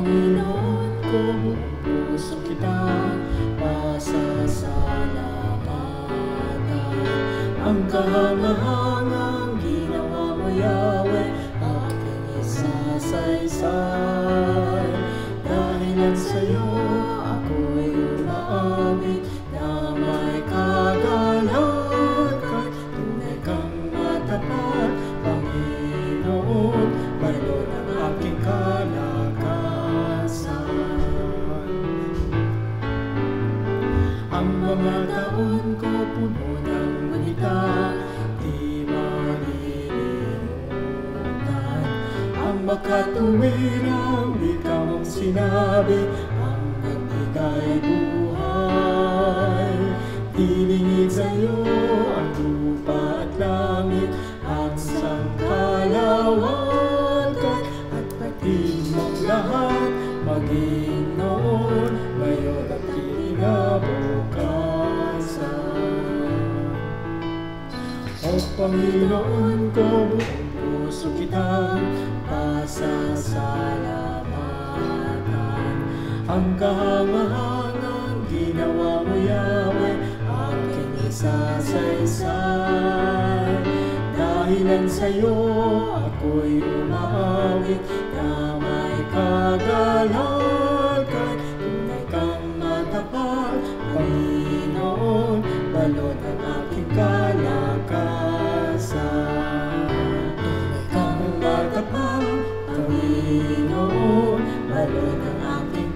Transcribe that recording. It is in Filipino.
Panginoon ko, buong puso kitang pasasalamatan. Ang kahangahangang ginawa mo, Yahweh, aking isasaysay. Dahilan sa'yo ako'y umaawit na may kagalakan. Tunay kang matapat, Panginoon, balon ang aking kalakasan. Ang mga taon ko puno ng balita, di malilimutan. Ang makatuwirang wika mong sinabi, ang nagbigay buhay. Dilingid sa'yo ang lupa at langit, ang sangkalawakan, at pati mong lahat, maging noon, ngayon at kinabukasan. O Panginoon ko, buong puso kitang pasasalamatan. Ang kahangahangang ginawa mo, Yahweh, aking isasaysay. Dahilan sa'yo ako'y umaawit na may kagalakan. Tunay kang matapat, Panginoon, balon ang aking kalakasan. Tunay kang matapat, Panginoon, balon ang aking